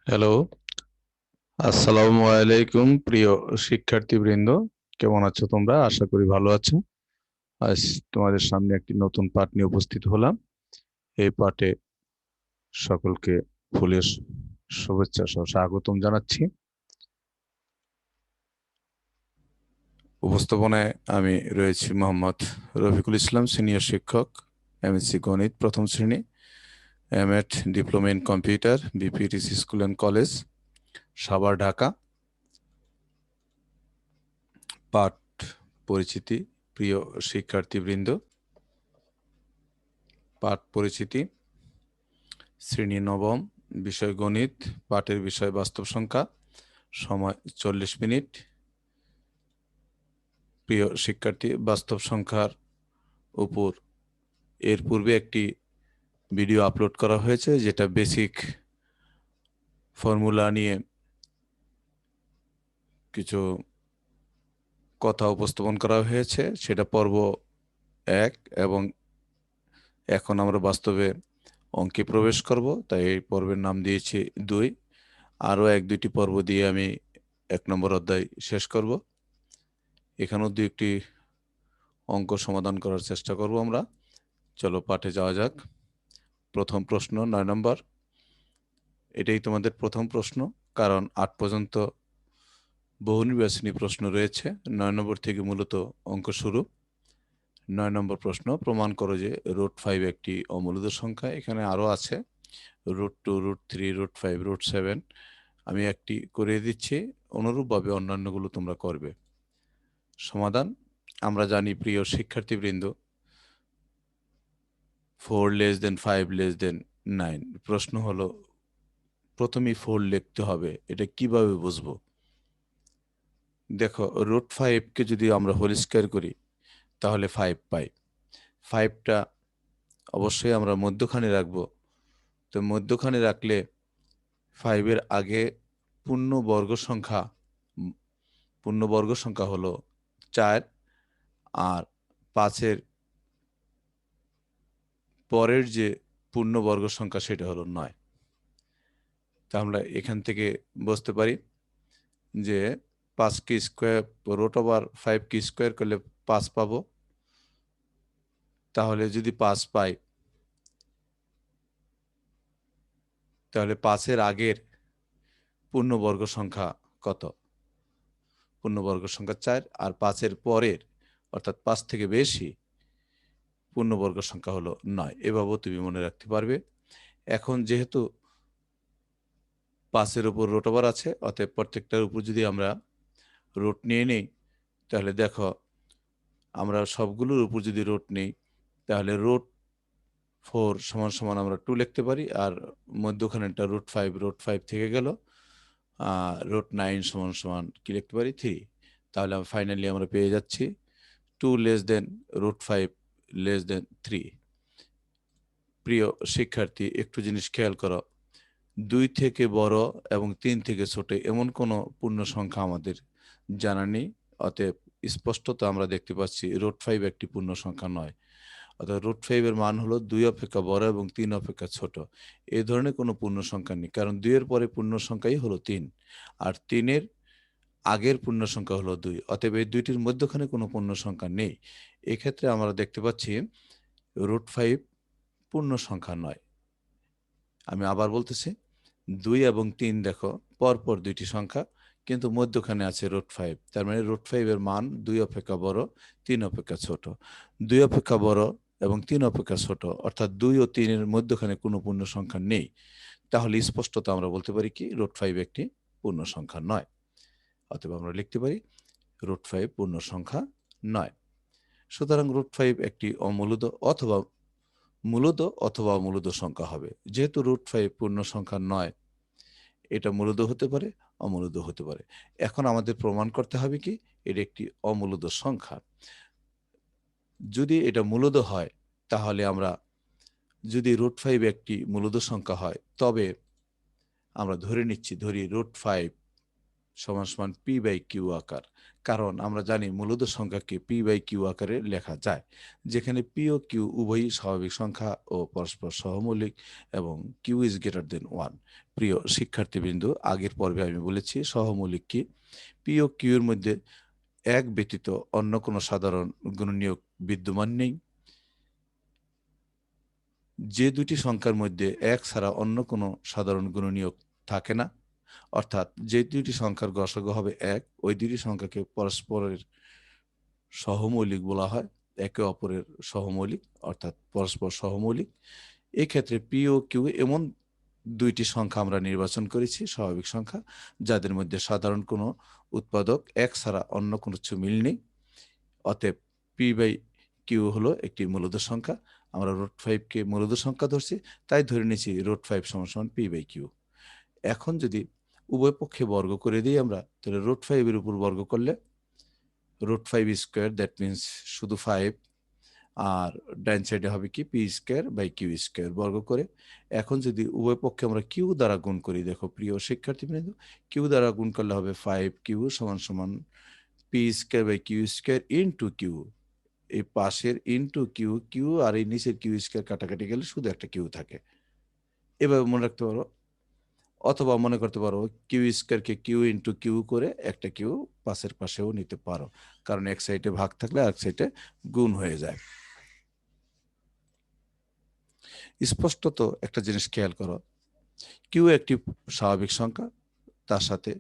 Hello, আসসালামু আলাইকুম প্রিয় শিক্ষার্থীবৃন্দ। কেমন আছো তোমরা? আশা করি ভালো আছো। আজ তোমাদের সামনে একটি নতুন পাঠ নিয়ে উপস্থিত হলাম। এই পাঠে সকলকে ফুলের শুভেচ্ছা সহ স্বাগতম জানাচ্ছি। উপস্থাপনায় আমি রয়েছি মোহাম্মদ রফিকুল ইসলাম, সিনিয়র শিক্ষক, এমএসসি গণিত প্রথম শ্রেণী, MEd diploma in computer, BPTC school and college, Savar, Dhaka. পাঠ পরিচিতি। প্রিয় শিক্ষার্থীবৃন্দ, পাঠ পরিচিতি। শ্রেণী নবম, বিষয় গণিত, পাঠের বিষয় বাস্তব সংখ্যা, সময় 40 মিনিট। প্রিয় শিক্ষার্থী, বাস্তব সংখ্যার উপর এর পূর্বে একটি ভিডিও আপলোড করা হয়েছে, যেটা বেসিক ফর্মুলা নিয়ে কিছু কথা উপস্থাপন করা হয়েছে। সেটা পর্ব 1 এবং এখন আমরা বাস্তবে অঙ্কে প্রবেশ করব, তাই এই পর্বের নাম দিয়েছি 2। আরও 1-2টি পর্ব দিয়ে আমি 1 নম্বর অধ্যায় শেষ করব। এখানেও 2-1টি অঙ্ক সমাধান করার চেষ্টা করব আমরা। চলো পাঠে যাওয়া যাক। প্রথম প্রশ্ন 9 নম্বর। এটাই তোমাদের প্রথম প্রশ্ন, কারণ 8 পর্যন্ত বহুনির্বাচনী প্রশ্ন রয়েছে। 9 নম্বর থেকে মূলত অঙ্ক শুরু। 9 নম্বর প্রশ্ন, প্রমাণ করো যে √5 একটি অমূলদ সংখ্যা। এখানে আরও আছে √2, √3, √5, √7। আমি একটি করে দিচ্ছি, অনুরূপভাবে অন্যান্যগুলো তোমরা করবে। সমাধান। আমরা জানি প্রিয় শিক্ষার্থীবৃন্দ, 4 লেস দেন 5 লেস দেন 9। প্রশ্ন হলো প্রথমেই 4 লিখতে হবে, এটা কিভাবে বুঝবো? দেখো, √5 কে যদি আমরা হোল স্কয়ার করি তাহলে 5 পাই। 5টা অবশ্যই আমরা মধ্যখানে রাখবো। তো মধ্যখানে রাখলে 5-এর আগে পূর্ণবর্গ সংখ্যা, পূর্ণবর্গ সংখ্যা হলো 4, আর 5-এর পরের যে পূর্ণবর্গ সংখ্যা সেটা হলো 9। তা আমরা এখান থেকে বুঝতে পারি যে 5 কে স্কোয়ার, √5 কে স্কোয়ার করলে 5 পাবো। তাহলে যদি 5 পাই, তাহলে 5-এর আগের পূর্ণবর্গ সংখ্যা কত? পূর্ণবর্গ সংখ্যা 4, আর 5-এর পরের অর্থাৎ 5 থেকে বেশি পূর্ণবর্গ সংখ্যা হলো 9। এভাবেও তুমি মনে রাখতে পারবে। এখন যেহেতু 5-এর উপর √ আছে, অতএব প্রত্যেকটার উপর যদি আমরা রুট নিয়ে নেই, তাহলে দেখো আমরা সবগুলোর উপর যদি রুট নেই, তাহলে √4 সমান সমান আমরা 2 লিখতে পারি, আর মধ্যখানেরটা √5, √5 থেকে গেল। √9 সমান সমান কি লিখতে পারি? 3। তাহলে ফাইনালি আমরা পেয়ে যাচ্ছি 2 লেস দেন √5 লেস দেন 3। প্রিয় শিক্ষার্থী, একটু জিনিস খেয়াল করো, 2 থেকে বড় এবং 3 থেকে ছোট এমন কোনো পূর্ণ সংখ্যা আমাদের জানা নেই। অতএব স্পষ্টত আমরা দেখতে পাচ্ছি √5 একটি পূর্ণ সংখ্যা নয়। অর্থাৎ √5 এর মান হলো 2 অপেক্ষা বড় এবং 3 অপেক্ষা ছোট। এই ধরনের কোনো পূর্ণ সংখ্যা নেই, কারণ 2 এর পরে পূর্ণ সংখ্যাই হলো 3, আর 3 এর আগের পূর্ণ সংখ্যা হলো 2। অতএব এই দুইটির মধ্যখানে কোনো পূর্ণ সংখ্যা নেই। এক্ষেত্রে আমরা দেখতে পাচ্ছি √5 পূর্ণ সংখ্যা নয়। আমি আবার বলতেছি, 2 এবং 3 দেখো পরপর দুইটি সংখ্যা, কিন্তু মধ্যখানে আছে √5। তার মানে √5 এর মান 2 অপেক্ষা বড়, 3 অপেক্ষা ছোট। 2 অপেক্ষা বড় এবং 3 অপেক্ষা ছোট, অর্থাৎ 2 ও 3 এর মধ্যখানে কোনো পূর্ণ সংখ্যা নেই। তাহলে স্পষ্টত আমরা বলতে পারি কি √5 একটি পূর্ণ সংখ্যা নয়। অতএব আমরা লিখতে পারি √5 পূর্ণ সংখ্যা নয়। সুতরাং √5 একটি অমূলদ অথবা মূলদ অথবা অমূলদ সংখ্যা হবে। যেহেতু √5 পূর্ণ সংখ্যা নয়, এটা মূলদ হতে পারে, অমূলদ হতে পারে। এখন আমাদের প্রমাণ করতে হবে কি এটা একটি অমূলদ সংখ্যা। যদি এটা মূলদ হয়, তাহলে আমরা, যদি √5 একটি মূলদ সংখ্যা হয়, তবে আমরা ধরে নিচ্ছি, ধরি √5 সমান সমান পি বাই কিউ আকার। কারণ আমরা জানি মূলদ সংখ্যাকে পি বাই কিউ আকারে লেখা যায়, যেখানে পি ও কিউ উভয়ই স্বাভাবিক সংখ্যা ও পরস্পর সহমৌলিক এবং Q is greater than one. প্রিয় শিক্ষার্থীবৃন্দ, আগের পর্বে আমি বলেছি সহমৌলিক কি, পি ও কিউ এর মধ্যে এক ব্যতীত অন্য কোনো সাধারণ গুণনীয়ক বিদ্যমান নেই। যে দুটি সংখ্যার মধ্যে এক ছাড়া অন্য কোনো সাধারণ গুণনীয়ক থাকে না, অর্থাৎ যে দুটি সংখ্যার গসাগু হবে এক, ওই দুটি সংখ্যাকে পরস্পরের সহমৌলিক বলা হয়, একে অপরের সহমৌলিক অর্থাৎ পরস্পর সহমৌলিক। এক্ষেত্রে পি ও কিউ এমন দুইটি সংখ্যা আমরা নির্বাচন করেছি, স্বাভাবিক সংখ্যা, যাদের মধ্যে সাধারণ কোনো উৎপাদক এক ছাড়া অন্য কোনো কিছু মিল নেই। অতএব পি বাই কিউ হলো একটি মূলদ সংখ্যা। আমরা √5 কে মূলদ সংখ্যা ধরছি, তাই ধরে নিয়েছি √5 সমান সমান পি বাই কিউ। এখন যদি উভয় পক্ষে বর্গ করে দিই আমরা, তাহলে √5 এর উপর বর্গ করলে √5 স্কোয়ার, দ্যাট মিনস শুধু 5, আর ডাইন সাইডে হবে কি P square by Q square বর্গ করে। এখন যদি উভয় পক্ষে আমরা কিউ দ্বারা গুণ করি, দেখো প্রিয় শিক্ষার্থীবৃন্দ, কিউ দ্বারা গুণ করলে হবে 5 কিউ সমান সমান P square by Q square into Q. এই পাশের ইন্টু কিউ, কিউ আর এই নিচের কিউ স্কোয়ার কাটাকাটি গেলে শুধু একটা কিউ থাকে। এভাবে মনে রাখতে পারো, অথবা মনে করতে পারো কিউ স্কোয়ারকে কিউ ইন্টু কিউ করে একটা কিউ পাশের পাশেও নিতে পারো, কারণ এক সাইডে ভাগ থাকলে আর এক সাইডে গুণ হয়ে যায়। স্পষ্টত একটা জিনিস খেয়াল করো, কিউ একটি স্বাভাবিক সংখ্যা, তার সাথে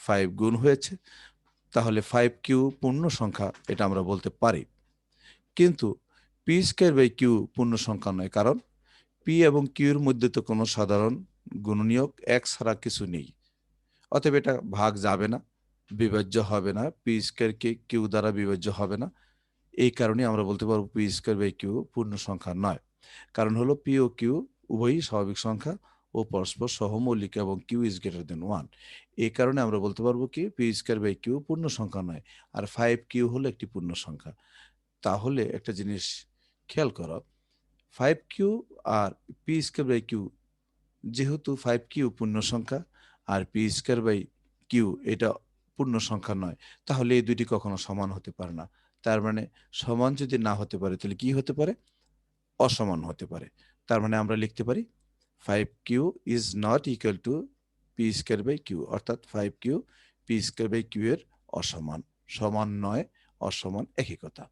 5 গুণ হয়েছে, তাহলে 5 কিউ পূর্ণ সংখ্যা, এটা আমরা বলতে পারি। কিন্তু পি স্কোয়ার বাই কিউ পূর্ণ সংখ্যা নয়, কারণ পি এবং কিউ এর মধ্যে তো কোনো সাধারণ গুণনীয়ক এক ছাড়া কিছু নেই। অতএব এটা ভাগ যাবে না, বিভাজ্য হবে না, পি স্কোয়ারকে কিউ দ্বারা বিভাজ্য হবে না। এই কারণে আমরা বলতে পারবো পি স্কোয়ার বাই কিউ পূর্ণ সংখ্যা নয়। কারণ হলো পি ও কিউ উভয়ই স্বাভাবিক সংখ্যা ও পরস্পর সহমৌলিক এবং Q is greater than one. এই কারণে আমরা বলতে পারবো কি পি স্কোয়ার বাই কিউ পূর্ণ সংখ্যা নয়, আর 5 কিউ হলো একটি পূর্ণ সংখ্যা। তাহলে একটা জিনিস খেয়াল করো, 5 কিউ আর পি স্কোয়ার বাই কিউ, যেহেতু 5 কিউ পূর্ণ সংখ্যা আর পি স্কোয়ার বাই কিউ এটা পূর্ণ সংখ্যা নয়, তাহলে এই দুটি কখনো সমান হতে পারে না। তার মানে সমান যদি না হতে পারে, তাহলে কি হতে পারে? অসমান হতে পারে। তার মানে আমরা লিখতে পারি 5 Q is not equal to P square by Q, অর্থাৎ 5 Q P square by Q এর অসমান। সমান নয়, অসমান একই কথা,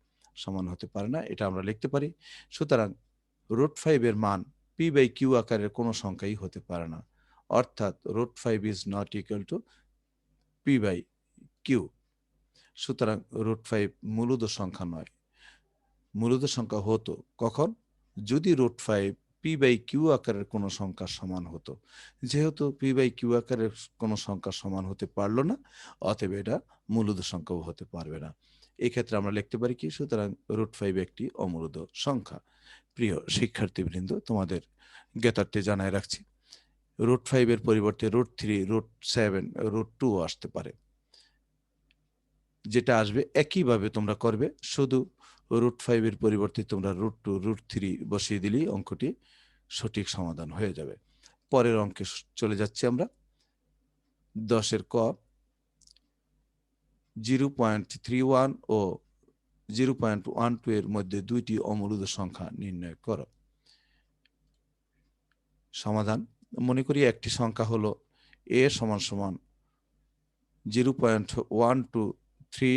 সমান হতে পারে না, এটা আমরা লিখতে পারি। সুতরাং √5 এর মান পি বাই কিউ আকারের কোনো সংখ্যাই হতে পারে না, অর্থাৎ √5 is not equal to P by Q. সুতরাং √5 মূলদ সংখ্যা নয়। মূলদ সংখ্যা হতো কখন? যদি √5 পি বাই কিউ আকারের কোনো সংখ্যার সমান হতো। যেহেতু পি বাই কিউ আকারের কোনো সংখ্যা সমান হতে পারলো না, অতএব এটা মূলদ সংখ্যাও হতে পারবে না। এক্ষেত্রে আমরা লিখতে পারি কি? সুতরাং √5 একটি অমূলদ সংখ্যা। প্রিয় শিক্ষার্থীবৃন্দ, তোমাদের জ্ঞাতার্থে জানায় রাখছি, √5 এর পরিবর্তে √3, √7, √2 আসতে পারে। যেটা আসবে একইভাবে তোমরা করবে, শুধু √5 এর পরিবর্তে তোমরা √2, √3 বসিয়ে দিলেই অঙ্কটি সঠিক সমাধান হয়ে যাবে। পরের অঙ্কে চলে যাচ্ছি আমরা। 10-এর ক, 0.31 ও 0.12 এর মধ্যে দুইটি অমূলদ সংখ্যা নির্ণয় করো। সমাধান, মনে করি একটি সংখ্যা হলো a সমান সমান 0.123,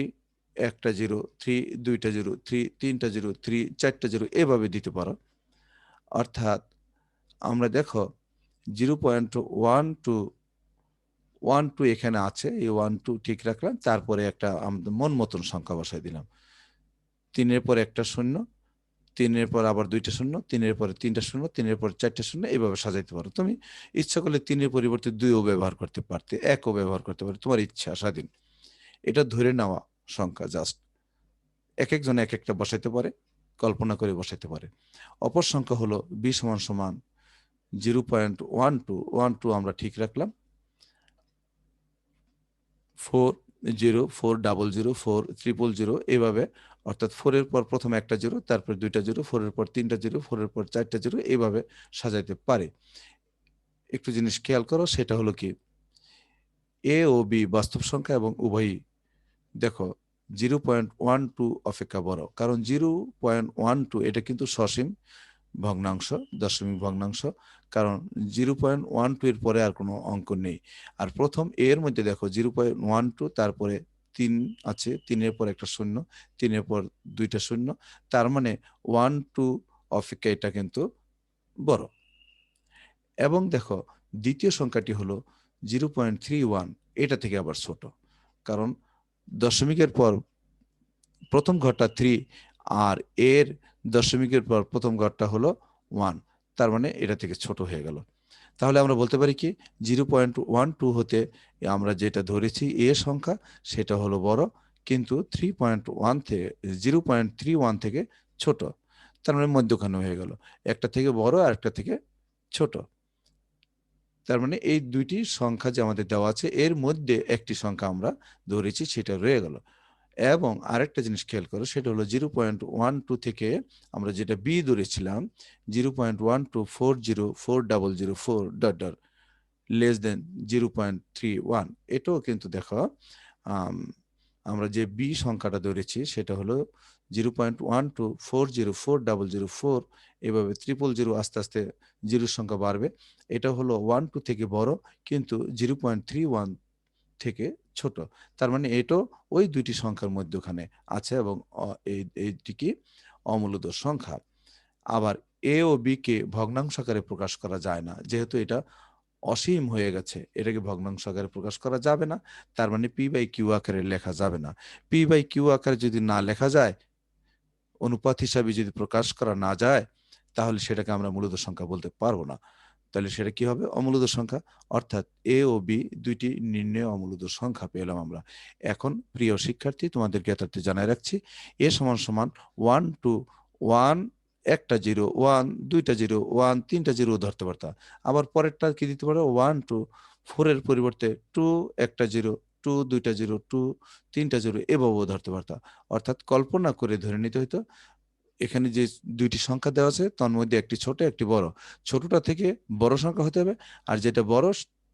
একটা 0, 3, দুইটা 0, 3, তিনটা 0, 3, চারটা 0, এভাবে দিতে পারো। অর্থাৎ আমরা দেখো 0.12 এখানে আছে, এই 12 ঠিক রাখলাম, তারপরে একটা মন মতন সংখ্যা বসাই দিলাম। 3-এর পর একটা শূন্য, 3-এর পর আবার দুইটা শূন্য, 3-এর পরে তিনটা শূন্য, 3-এর পর চারটা শূন্য, এইভাবে সাজাইতে পারো। তুমি ইচ্ছা করলে 3-এর পরিবর্তে 2ও ব্যবহার করতে পারতে, 1ও ব্যবহার করতে পারতে, তোমার ইচ্ছা স্বাধীন। এটা ধরে নেওয়া সংখ্যা, জাস্ট এক একজন এক একটা বসাইতে পারে, কল্পনা করে বসাইতে পারে। অপর সংখ্যা হলো b সমান সমান 0.12, আমরা ঠিক রাখলাম, 404004000 এভাবে, অর্থাৎ 4-এর পর প্রথম একটা 0, তারপর দুইটা 0, 4-এর পর তিনটা 0, 4-এর পর চারটা 0, এইভাবে সাজাইতে পারে। একটু জিনিস খেয়াল করো, সেটা হলো কি, এ ও বি বাস্তব সংখ্যা এবং উভয়ই দেখো 0.12 অপেক্ষা বড়, কারণ 0.12 এটা কিন্তু সসীম ভগ্নাংশ, দশমিক ভগ্নাংশ, কারণ 0.12 এর পরে আর কোনো অঙ্ক নেই। আর প্রথম এর মধ্যে দেখো 0.12, তারপরে 3 আছে, 3-এর পর একটা শূন্য, 3-এর পর 2টা শূন্য, তার মানে 1-2 অপেক্ষা এটা কিন্তু বড়। এবং দেখো দ্বিতীয় সংখ্যাটি হলো 0.31, এটা থেকে আবার ছোট, কারণ দশমিকের পর প্রথম ঘরটা 3 আর এর দশমিকের পর প্রথম ঘরটা হলো 1, তার মানে এটা থেকে ছোট হয়ে গেল। তাহলে আমরা বলতে পারি কি 0.12 হতে আমরা যেটা ধরেছি এ সংখ্যা সেটা হলো বড়, কিন্তু 3.1 থেকে 0.31 থেকে ছোট, তার মানে মধ্যখানে হয়ে গেল, একটা থেকে বড় আর একটা থেকে ছোট। তার মানে এই দুইটি সংখ্যা যে আমাদের দেওয়া আছে এর মধ্যে একটি সংখ্যা আমরা ধরেছি, সেটা রয়ে গেল। এবং আরেকটা জিনিস খেয়াল করো, সেটা হলো 0.12 থেকে আমরা যেটা বি ধরেছিলাম 0.12404004 ডট ডট লেস দেন 0.31, এটাও কিন্তু দেখো আমরা যে বি সংখ্যাটা ধরেছি সেটা হলো 0.12404004, এভাবে 000 আস্তে আস্তে জিরোর সংখ্যা বাড়বে, এটা হলো 12 থেকে বড় কিন্তু 0.31 থেকে ছোট, তার মানে এটাও ওই দুইটি সংখ্যার মধ্যখানে আছে এবং এইটি কি অমূলদ সংখ্যা। আবার এ ও বি কে ভগ্নাংশ আকারে প্রকাশ করা যায় না, যেহেতু এটা অসীম হয়ে গেছে, এটাকে ভগ্নাংশ আকারে প্রকাশ করা যাবে না, তার মানে পি বাই কিউ আকারে লেখা যাবে না। পি বাই কিউ আকারে যদি না লেখা যায়, অনুপাত হিসাবে যদি প্রকাশ করা না যায়, তাহলে সেটাকে আমরা মূলদ সংখ্যা বলতে পারবো না। তাহলে সেটা কি হবে? অমূলদ সংখ্যা। অর্থাৎ এ ও বি দুইটি নির্ণেয় অমূলদ সংখ্যা পেলাম আমরা। এখন প্রিয় শিক্ষার্থী, তোমাদের জ্ঞাতার্থে জানাই রাখছি, এ সমান সমান 1 টু 1, একটা 0, 1, দুইটা 0, 1, তিনটা 0 ধরতে পারতাম। আবার পরেরটা কি দিতে পারো? 1 টু 4 এর পরিবর্তে 2, একটা 0, 2, দুইটা 0, 2, তিনটা 0 এভাবেও ধরতে পারতাম। অর্থাৎ কল্পনা করে ধরে নিতে হইতো এখানে যে দুইটি সংখ্যা দেওয়া আছে তার মধ্যে একটি ছোট একটি বড়, ছোটটা থেকে বড় সংখ্যা হতে হবে, আর যেটা বড়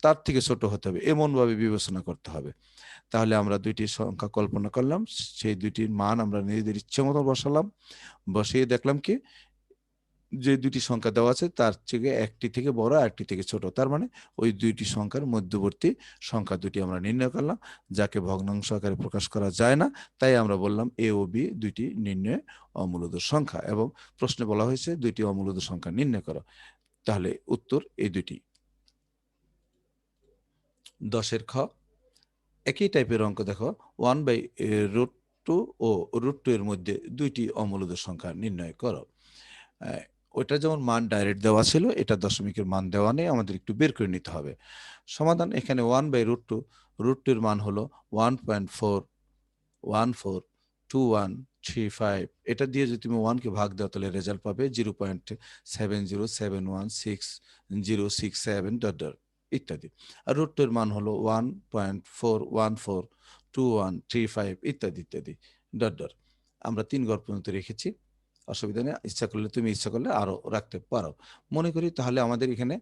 তার থেকে ছোট হতে হবে, এমন ভাবে বিবেচনা করতে হবে। তাহলে আমরা দুইটি সংখ্যা কল্পনা করলাম, সেই দুইটির মান আমরা নিজেদের ইচ্ছে মতো বসালাম, বসিয়ে দেখলাম কি যে দুইটি সংখ্যা দেওয়া আছে তার থেকে একটি থেকে বড় আর একটি থেকে ছোট, তার মানে ওই দুইটি সংখ্যার মধ্যবর্তী সংখ্যা দুটি আমরা নির্ণয় করলাম, যাকে ভগ্নাংশ আকারে প্রকাশ করা যায় না, তাই আমরা বললাম এ ও বি দুইটি নির্ণয় অমূলদ সংখ্যা, এবং প্রশ্নে বলা হয়েছে দুইটি অমূলদ সংখ্যা নির্ণয় করো। তাহলে উত্তর এই দুইটি। 10-এর খ, একই টাইপের অঙ্ক দেখো, 1/√2 ও √2 এর মধ্যে দুইটি অমূলদ সংখ্যা নির্ণয় করো। ওইটা যেমন মান ডাইরেক্ট দেওয়া ছিল, এটা দশমিকের মান দেওয়া নেই, আমাদের একটু বের করে নিতে হবে। সমাধান, এখানে 1/√2, √2 এর মান হলো 1.4142135, এটা দিয়ে যদি তুমি 1 কে ভাগ দাও তাহলে রেজাল্ট পাবে 0.707166067 ডট ডট ইত্যাদি। আর √2 এর মান হলো 1.4142135 ইত্যাদি ইত্যাদি ডট ডট। আমরা 3 ঘর পর্যন্ত রেখেছি, অসুবিধা নেই, ইচ্ছা করলে তুমি ইচ্ছা করলে আরো রাখতে পারো। মনে করি তাহলে আমাদের এখানে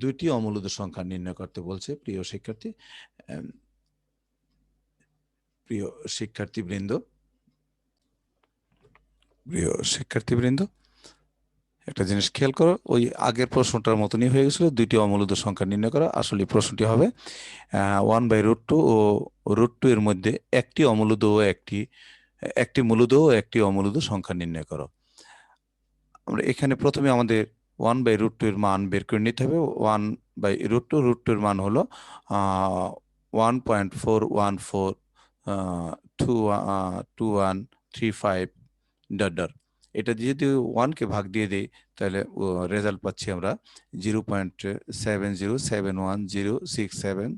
দুইটি অমূলদ সংখ্যা নির্ণয় করতে বলছে। প্রিয় শিক্ষার্থী, প্রিয় শিক্ষার্থীবৃন্দ, প্রিয় শিক্ষার্থীবৃন্দ, একটা জিনিস খেয়াল করো, ওই আগের প্রশ্নটার মতনই হয়ে গেছিল, দুইটি অমূলদ সংখ্যা নির্ণয় করা। আসলে প্রশ্নটি হবে 1/√2 ও √2 এর মধ্যে একটি অমূলদ ও একটি মূলদ ও একটি অমূলদ সংখ্যা নির্ণয় করো। আমরা এখানে প্রথমে আমাদের 1/√2 এর মান বের করে নিতে হবে। 1/√2, √2 এর মান হলো 1.4142135 ডট ডট। এটা দিয়ে যদি 1 কে ভাগ দিয়ে দিই তাহলে রেজাল্ট পাচ্ছি আমরা 0.70711067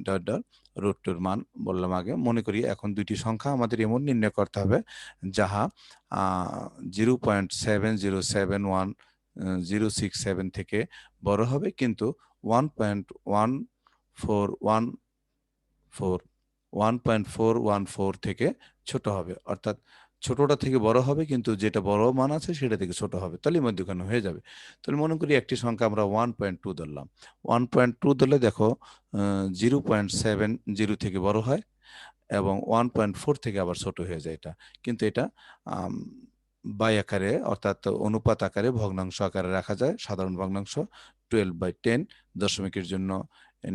ডট ডট। √2 এর মান বললাম আগে। মনে করি এখন দুইটি সংখ্যা আমাদের এমন নির্ণয় করতে হবে যাহা 0.70711067 থেকে বড় হবে, কিন্তু 1.414 থেকে ছোট হবে। অর্থাৎ ছোটটা থেকে বড় হবে, কিন্তু যেটা বড় মান আছে সেটা থেকে ছোট হবে, তাহলে মধ্যখানে হয়ে যাবে। তাহলে মনে করি একটি সংখ্যা আমরা 1.2 ধরলাম। 1.2 ধরলে দেখো 0.70 থেকে বড় হয় এবং 1.4 থেকে আবার ছোট হয়ে যায় এটা। কিন্তু এটা বাই আকারে অর্থাৎ অনুপাত আকারে ভগ্নাংশ আকারে রাখা যায়, সাধারণ ভগ্নাংশ 12/10। দশমিকের জন্য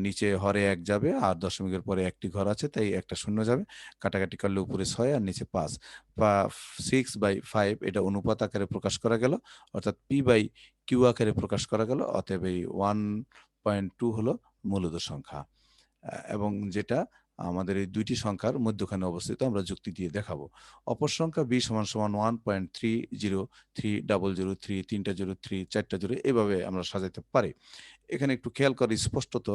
নিচে হরে 1 যাবে, আর দশমিকের পরে একটি ঘর আছে তাই একটা শূন্য যাবে, কাটাকাটি করলে উপরে 6 আর নিচে 5 বা 6/5। এটা অনুপাত আকারে প্রকাশ করা গেল, অর্থাৎ p/q আকারে প্রকাশ করা গেল। অতএব এই 1.2 হলো মূলদ সংখ্যা। এবং যেটা আমাদের এই দুইটি সংখ্যার মধ্যখানে অবস্থিত, আমরা যুক্তি দিয়ে দেখাবো। অপর সংখ্যা b = 1.303003 তিনটা 03 চারটা 0, এভাবে আমরা সাজাতে পারি। এখানে একটু খেয়াল করে, স্পষ্টত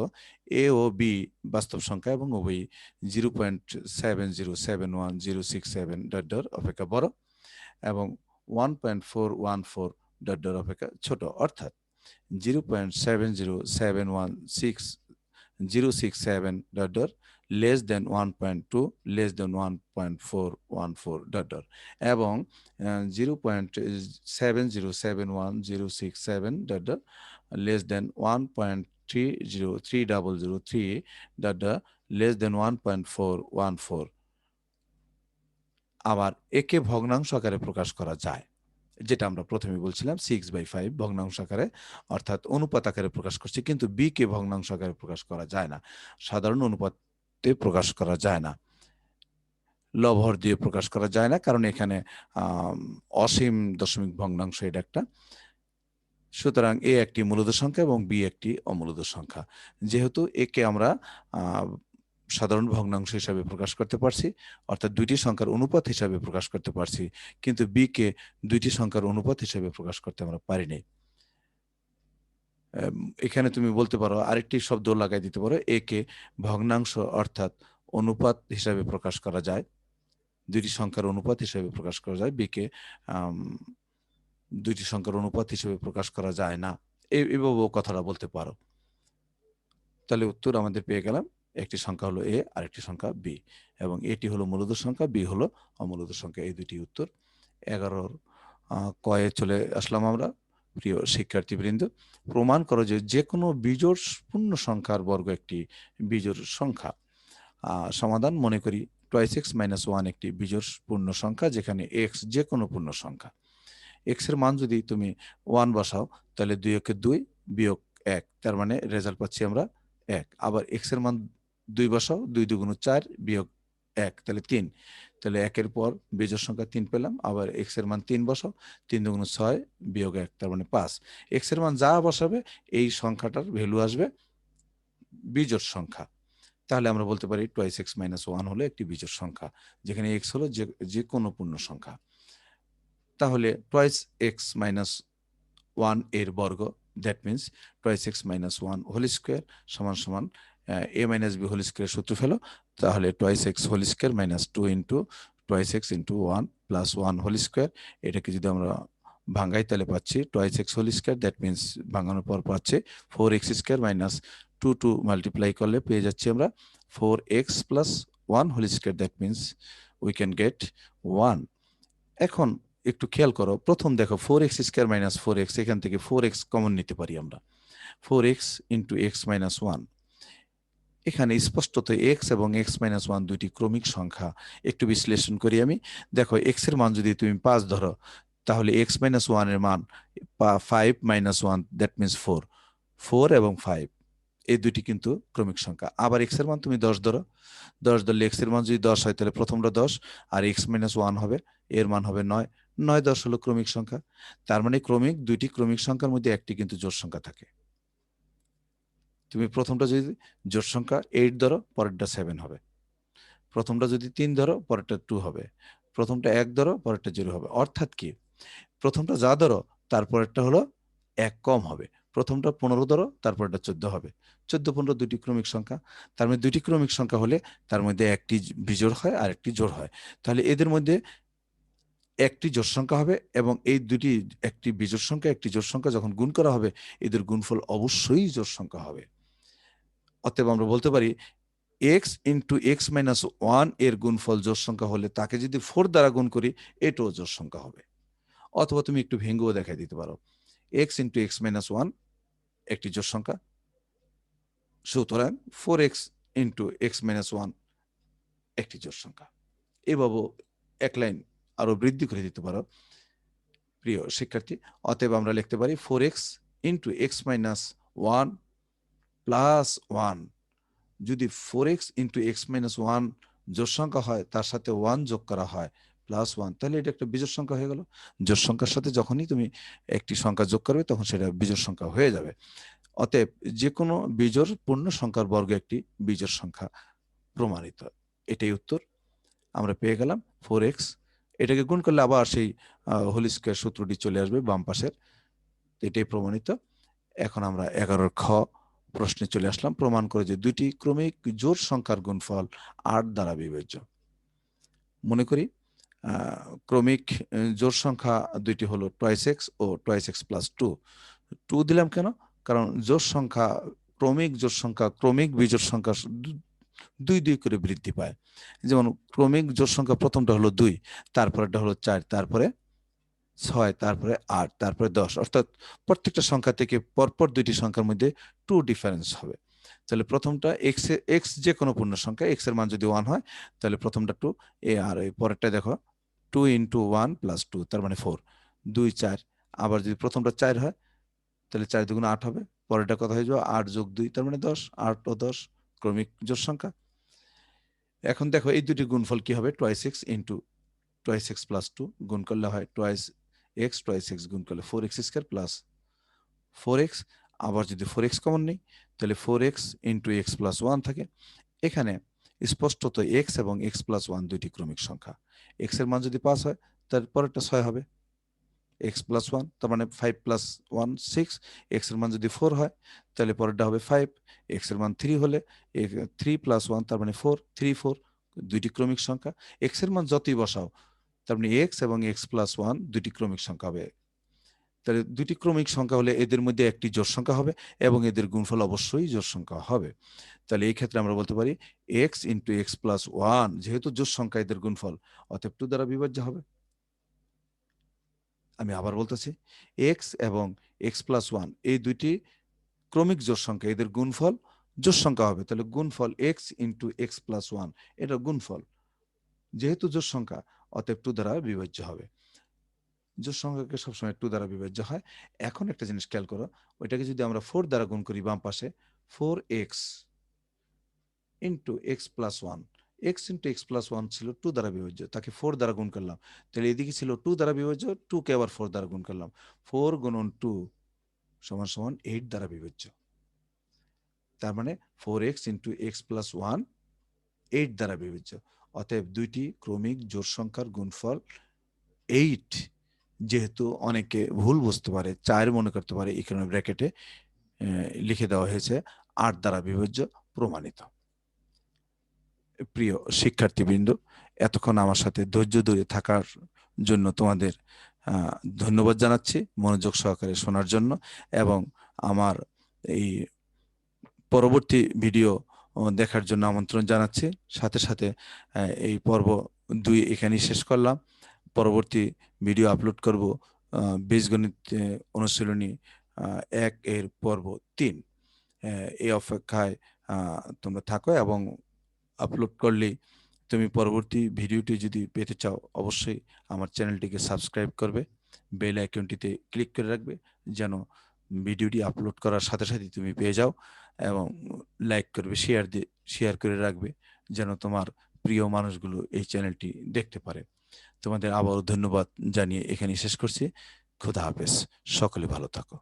এ ও বি বাস্তব সংখ্যা এবং উভয়ই 0.707106 অপেক্ষা বড় এবং 1.414 অপেক্ষা ছোট, অর্থাৎ 0.70716067 less than 1.2 less than 1.414 এবং 0.707106 less than 1.303003 less than 1.414। আবার একে ভগ্নাংশ আকারে প্রকাশ করা যায়, যেটা আমরা প্রথমে বলছিলাম 6/5 ভগ্নাংশ আকারে, অর্থাৎ অনুপাত আকারে প্রকাশ করছি। কিন্তু বি কে ভগ্নাংশ আকারে প্রকাশ করা যায় না, সাধারণ অনুপাতে প্রকাশ করা যায় না, লবহর দিয়ে প্রকাশ করা যায় না, কারণ এখানে অসীম দশমিক ভগ্নাংশ এটা একটা। সুতরাং এ একটি মূলদ সংখ্যা এবং বি একটি অমূলদ সংখ্যা। যেহেতু একে আমরা সাধারণ ভগ্নাংশ হিসাবে প্রকাশ করতে পারছি, অর্থাৎ দুইটি সংখ্যার অনুপাত হিসাবে প্রকাশ করতে পারছি, কিন্তু বি কে দুইটি সংখ্যার অনুপাত হিসাবে প্রকাশ করতে আমরা পারিনি। এখানে তুমি বলতে পারো, আরেকটি শব্দ লাগাই দিতে পারো, এ কে ভগ্নাংশ অর্থাৎ অনুপাত হিসাবে প্রকাশ করা যায়, দুইটি সংখ্যার অনুপাত হিসাবে প্রকাশ করা যায়। বি কে দুইটি সংখ্যার অনুপাত হিসেবে প্রকাশ করা যায় না, এইভাবেও কথাটা বলতে পারো। তাহলে উত্তর আমাদের পেয়ে গেলাম, একটি সংখ্যা হলো এ আর একটি সংখ্যা বি, এবং এটি হলো মূলদ সংখ্যা, বি হলো অমূলদ সংখ্যা। এই দুটি উত্তর। 11 কয়ে চলে আসলাম আমরা। প্রিয় শিক্ষার্থীবৃন্দ, প্রমাণ করো যে যে কোনো বিজোড় পূর্ণ সংখ্যার বর্গ একটি বিজোড় সংখ্যা। সমাধান, মনে করি 2x - 1 একটি বিজোড় পূর্ণ সংখ্যা, যেখানে x যে কোনো পূর্ণ সংখ্যা। x এর মান যদি তুমি 1 বসাও, তাহলে 2 একে 2 বিয়োগ 1, তার মানে রেজাল্ট পাচ্ছি আমরা 1। আবার x এর মান 2 বসাও, 2 × 2 = 4 বিয়োগ 1, তাহলে 3। তাহলে 1 এর পর বিজোড় সংখ্যা 3 পেলাম। আবার x এর মান 3 বসাও, 3 × 2 = 6 বিয়োগ 1, তার মানে 5। x এর মান যা বসাবে এই সংখ্যাটার ভ্যালু আসবে বিজোড় সংখ্যা। তাহলে আমরা বলতে পারি 2x - 1 হলো একটি বিজোড় সংখ্যা, যেখানে x হলো যে কোনো পূর্ণ সংখ্যা। তাহলে 2x - 1 এর বর্গ, that means 2x - 1 whole square সমান সমান a - b হোল স্কোয়ার সূত্র ফেলো। তাহলে 2x whole square - 2 × 2x × 1 + 1 whole square. এটাকে যদি আমরা ভাঙাই তাহলে পাচ্ছি 2x whole square, that means ভাঙানোর পর পাচ্ছে 4x স্কোয়ার - 2 মাল্টিপ্লাই করলে পেয়ে যাচ্ছি আমরা 4x + 1 whole square, that means we can get 1। এখন একটু খেয়াল করো, প্রথম দেখো 4x স্কয়ার - 4x, এখান থেকে 4x কমন নিতে পারি আমরা, 4x × x - 1। এখানে স্পষ্টত x এবং x - 1 দুইটি ক্রমিক সংখ্যা। একটু বিশ্লেষণ করি আমি। দেখো, x এর মান যদি তুমি 5 ধরো, তাহলে x - 1 এর মান 5 - 1, দ্যাট মিনস 4। 4 এবং 5 এই দুইটি কিন্তু ক্রমিক সংখ্যা। আবার x এর মান তুমি 10 ধরো, 10 ধরলে x এর মান যদি 10 হয়, তাহলে প্রথমটা 10 আর x - 1 হবে, এর মান হবে 9। 9 10 হলো ক্রমিক সংখ্যা। তার মানে দুইটি ক্রমিক সংখ্যার মধ্যে একটি কিন্তু জোড় সংখ্যা থাকে। তুমি প্রথমটা যদি জোড় সংখ্যা 8 ধরো, পরেরটা 7 হবে। প্রথমটা যদি 3 ধরো, পরেরটা 2 হবে। প্রথমটা 1 ধরো, পরেরটা 0 হবে। অর্থাৎ কি, প্রথমটা যা ধরো তারপরেরটা হলো 1 কম হবে। প্রথমটা 15 ধরো, তারপরেরটা 14 হবে। 14 15 দুইটি ক্রমিক সংখ্যা। তার মানে দুইটি ক্রমিক সংখ্যা হলে তার মধ্যে একটি বিজোড় হয় আর একটি জোড় হয়। তাহলে এদের মধ্যে একটি জোড় সংখ্যা হবে, এবং এই দুটি, একটি বিজোড় সংখ্যা একটি জোড় সংখ্যা যখন গুণ করা হবে, এদের গুণফল অবশ্যই জোড় সংখ্যা হবে। অতএব আমরা বলতে পারি x into x minus one এর গুণফল জোড় সংখ্যা হলে তাকে যদি 4 দ্বারা গুণ করি এটাও জোড় সংখ্যা হবে। অথবা তুমি একটু ভেঙ্গেও দেখাই দিতে পারো, x into x minus one একটি জোড় সংখ্যা, সুতরাং 4x into x minus one একটি জোড় সংখ্যা। এভাবে এক লাইন আরো বৃদ্ধি করে দিতে পারো প্রিয় শিক্ষার্থী। অতএব আমরা লিখতে পারি 4x into x minus one plus one. যদি 4x into x minus one জোড় সংখ্যা হয় তার সাথে ওয়ান যোগ করা হয় প্লাস ওয়ান, তাহলে এটা একটা বিজোড় সংখ্যা হয়ে গেল। জোড় সংখ্যার সাথে যখনই তুমি একটি সংখ্যা যোগ করবে তখন সেটা বিজোড় সংখ্যা হয়ে যাবে। অতএব যে কোনো বিজোড় পূর্ণ সংখ্যার বর্গ একটি বিজোড় সংখ্যা প্রমাণিত। এটাই উত্তর আমরা পেয়ে গেলাম 4x। এটাকে গুণ করলে আবার সেই হোল স্কয়ার সূত্রটি চলে আসবে বাম পাশের, এটাই প্রমাণিত। এখন আমরা 11 খ প্রশ্নে চলে আসলাম। প্রমাণ করে যে দুইটি ক্রমিক জোড় সংখ্যার গুণফল 8 দ্বারা বিভাজ্য। মনে করি ক্রমিক জোড় সংখ্যা দুইটি হলো টয়েস এক্স ও twice x plus two. Two দিলাম কেন? কারণ জোড় সংখ্যা, ক্রমিক জোড় সংখ্যা ক্রমিক বিজোড় সংখ্যা দুই দুই করে বৃদ্ধি পায়। যেমন ক্রমিক জোড় সংখ্যা প্রথমটা হলো 2, তারপরেটা হলো 4, তারপরে 6, তারপরে 8, তারপরে 10, অর্থাৎ প্রত্যেকটা সংখ্যা থেকে পরপর দুইটি সংখ্যার মধ্যে 2 ডিফারেন্স হবে। তাহলে প্রথমটা এক্স যে কোনো পূর্ণ সংখ্যা, এক্স এর মান যদি 1 হয় তাহলে প্রথমটা 2, আর এই পরেরটা দেখো 2 ইন্টু 1 প্লাস 2 তার মানে 4, 2 4। আবার যদি প্রথমটা 4 হয় তাহলে 4 দুগুণ 8 হবে, পরেরটা কত হয়ে যাবে 8 যোগ 2 তার মানে 10, 8 ও 10 ক্রমিক জোড় সংখ্যা। এখন দেখো এই দুটি গুণফল কি হবে, twice x into twice x plus 2 গুণ করলে হয় টয়েস এক্স গুণ করলে 4x স্কয়ার প্লাস 4x। আবার যদি 4x কমন নেই তাহলে 4x ইন্টু এক্স প্লাস 1 থাকে। এখানে স্পষ্টত x এবং x প্লাস 1 দুইটি ক্রমিক সংখ্যা। x এর মান যদি 5 হয় তার পরেরটা 6 হবে, x প্লাস 1 তার মানে 5 প্লাস 1 6। x এর মান যদি 4 হয় তাহলে পরেরটা হবে 5, x এর মান 3 হলে 3 প্লাস 1 তার মানে 4, 3 4 দুইটি ক্রমিক সংখ্যা। x এর মান যতই বসাও তার মানে x এবং x প্লাস 1 দুইটি ক্রমিক সংখ্যা হবে। তাহলে দুইটি ক্রমিক সংখ্যা হলে এদের মধ্যে একটি জোড় সংখ্যা হবে এবং এদের গুণফল অবশ্যই জোড় সংখ্যা হবে। তাহলে এই ক্ষেত্রে আমরা বলতে পারি x ইন্টু এক্স প্লাস 1 যেহেতু জোড় সংখ্যা এদের গুণফল, অতএব 2 দ্বারা বিভাজ্য হবে। আমি আবার বলতেছি, x এবং x প্লাস 1 এই দুইটি ক্রমিক জোড় সংখ্যা, এদের গুণফল জোড় সংখ্যা হবে। তাহলে গুণফল x ইন্টু এক্স প্লাস 1 এটা গুণফল, যেহেতু জোড় সংখ্যা অতএব 2 দ্বারা বিভাজ্য হবে। জোড় সংখ্যাকে সবসময় 2 দ্বারা বিভাজ্য হয়। এখন একটা জিনিস খেয়াল করো, ওইটাকে যদি আমরা 4 দ্বারা গুণ করি বাম পাশে, 4x into x plus 1, x into x plus 1 ছিল 2 দ্বারা বিভাজ্য, তাকে 4 দ্বারা গুণ করলাম, তাহলে এদিকে ছিল 2 দ্বারা বিভাজ্য, 2 কে আবার 4 দ্বারা গুণ করলাম, 4 গুণন 2 সমান সমান 8 দ্বারা বিভাজ্য। তার মানে 4x ইন্টু এক্স প্লাস 1 8 দ্বারা বিভাজ্য। অতএব দুইটি ক্রমিক জোড় সংখ্যার গুণফল 8, যেহেতু অনেকে ভুল বুঝতে পারে 4 মনে করতে পারে, এখানে ব্র্যাকেটে লিখে দেওয়া হয়েছে 8 দ্বারা বিভাজ্য, প্রমাণিত। প্রিয় শিক্ষার্থীবৃন্দ, এতক্ষণ আমার সাথে ধৈর্য ধরে থাকার জন্য তোমাদের ধন্যবাদ জানাচ্ছি মনোযোগ সহকারে শোনার জন্য, এবং আমার এই পরবর্তী ভিডিও দেখার জন্য আমন্ত্রণ জানাচ্ছি। সাথে সাথে এই পর্ব 2 এখানেই শেষ করলাম। পরবর্তী ভিডিও আপলোড করব বীজগণিত অনুশীলনী 1 এর পর্ব 3। এই অপেক্ষায় তোমরা থাকো, এবং আপলোড করলেই তুমি পরবর্তী ভিডিওটি যদি পেতে চাও অবশ্যই আমার চ্যানেলটিকে সাবস্ক্রাইব করবে, বেল আইকনটিতে ক্লিক করে রাখবে যেন ভিডিওটি আপলোড করার সাথে সাথে তুমি পেয়ে যাও, এবং লাইক করবে, শেয়ার করে রাখবে যেন তোমার প্রিয় মানুষগুলো এই চ্যানেলটি দেখতে পারে। তোমাদের আবারও ধন্যবাদ জানিয়ে এখানেই শেষ করছি। খোদা হাফেজ, সকলে ভালো থাকো।